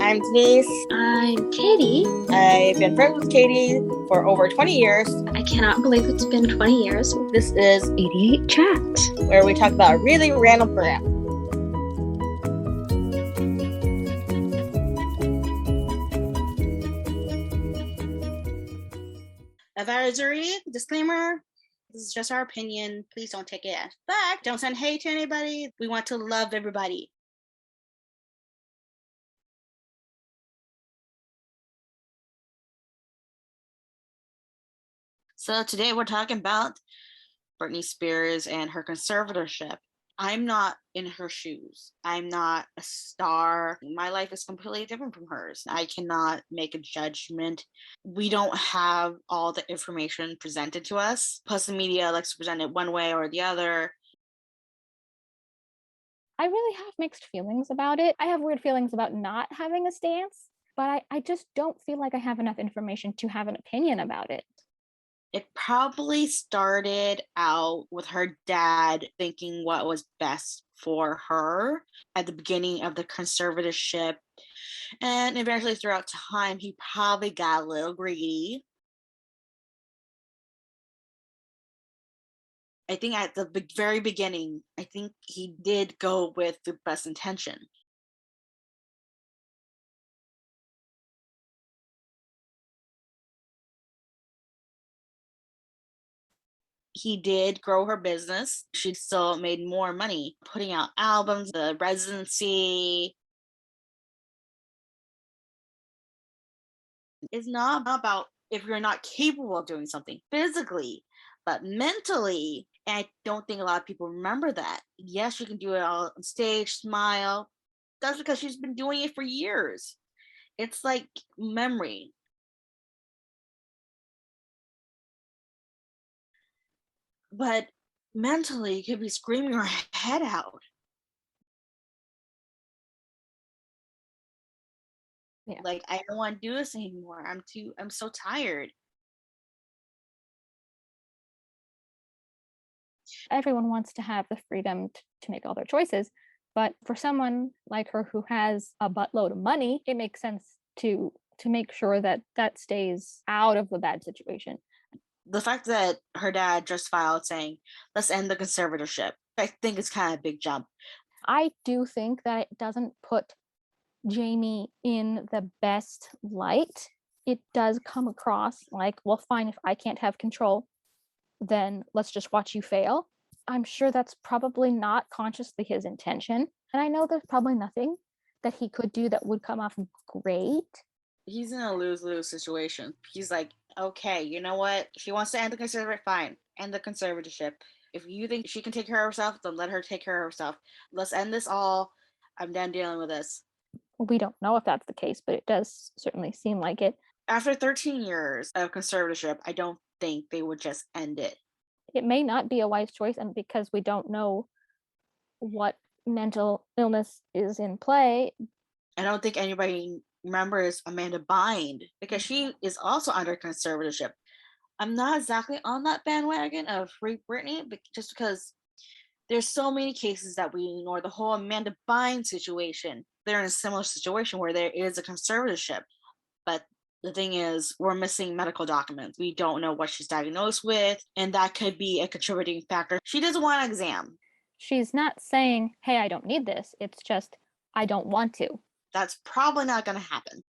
I'm Denise. I'm Katie. I've been friends with Katie for over 20 years. I cannot believe it's been 20 years. This is 88 Chat, where we talk about really random crap. Advisory, disclaimer, this is just our opinion. Please don't take it as fact. Don't send hate to anybody. We want to love everybody. So today we're talking about Britney Spears and her conservatorship. I'm not in her shoes. I'm not a star. My life is completely different from hers. I cannot make a judgment. We don't have all the information presented to us. Plus, the media likes to present it one way or the other. I really have mixed feelings about it. I have weird feelings about not having a stance, but I just don't feel like I have enough information to have an opinion about it. It probably started out with her dad thinking what was best for her at the beginning of the conservatorship. And eventually, throughout time, he probably got a little greedy. I think at the very beginning, I think he did go with the best intention. He did grow her business. She still made more money putting out albums, the residency. It's not about if you're not capable of doing something physically, but mentally. And I don't think a lot of people remember that. Yes, you can do it all on stage, smile. That's because she's been doing it for years. It's like memory. But mentally, you could be screaming your head out. Yeah. Like, I don't want to do this anymore. I'm so tired. Everyone wants to have the freedom to make all their choices, but for someone like her who has a buttload of money, it makes sense to make sure that that stays out of the bad situation. The fact that her dad just filed saying, let's end the conservatorship, I think it's kind of a big jump. I do think that it doesn't put Jamie in the best light. It does come across like, well, fine, if I can't have control, then let's just watch you fail. I'm sure that's probably not consciously his intention. And I know there's probably nothing that he could do that would come off great. He's in a lose-lose situation. He's like, okay, you know what? She wants to end the conservatorship, fine. End the conservatorship. If you think she can take care of herself, then let her take care of herself. Let's end this all. I'm done dealing with this. We don't know if that's the case, but it does certainly seem like it. After 13 years of conservatorship, I don't think they would just end it. It may not be a wise choice, and because we don't know what mental illness is in play. I don't think anybody remembers Amanda Bynes because she is also under conservatorship. I'm not exactly on that bandwagon of Free Britney, but just because there's so many cases that we ignore. The whole Amanda Bynes situation, they're in a similar situation where there is a conservatorship, but the thing is, we're missing medical documents. We don't know what she's diagnosed with, and that could be a contributing factor. She doesn't want an exam. She's not saying, hey, I don't need this. It's just, I don't want to. That's probably not going to happen.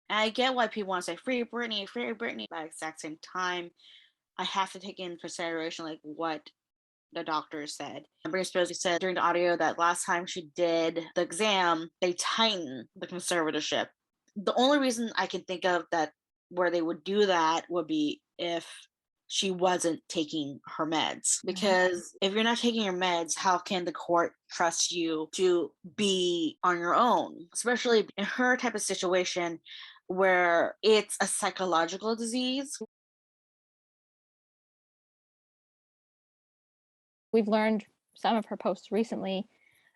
And I get why people want to say free Britney, but at the exact same time, I have to take in consideration like what the doctor said. And Britney Spears said during the audio that last time she did the exam, they tightened the conservatorship. The only reason I can think of that where they would do that would be if she wasn't taking her meds. Because if you're not taking your meds, how can the court trust you to be on your own? Especially in her type of situation where it's a psychological disease. We've learned some of her posts recently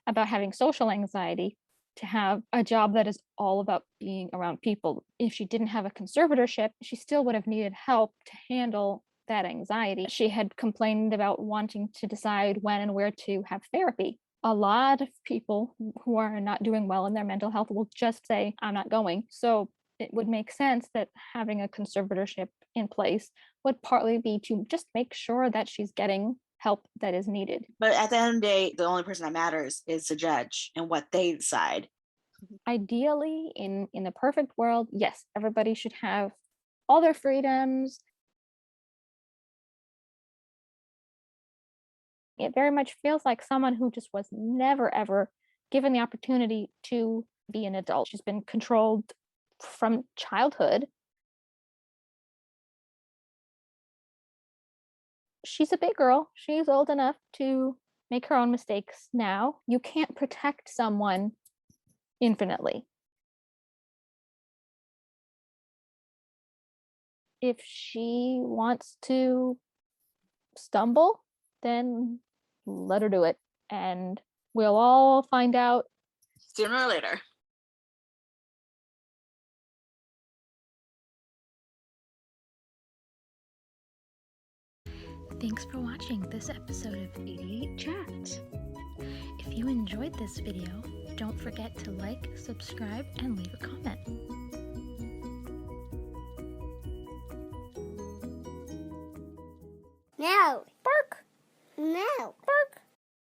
about having social anxiety, to have a job that is all about being around people. If she didn't have a conservatorship, she still would have needed help to handle that anxiety. She had complained about wanting to decide when and where to have therapy. A lot of people who are not doing well in their mental health will just say, I'm not going. So it would make sense that having a conservatorship in place would partly be to just make sure that she's getting help that is needed. But at the end of the day, the only person that matters is the judge and what they decide. Ideally, in the perfect world, yes, everybody should have all their freedoms. It very much feels like someone who just was never, ever given the opportunity to be an adult. She's been controlled from childhood. She's a big girl. She's old enough to make her own mistakes now. You can't protect someone infinitely. If she wants to stumble, then let her do it. And we'll all find out Sooner or later. Thanks for watching this episode of 88 Chats. If you enjoyed this video, don't forget to like, subscribe, and leave a comment. No. Bark. No.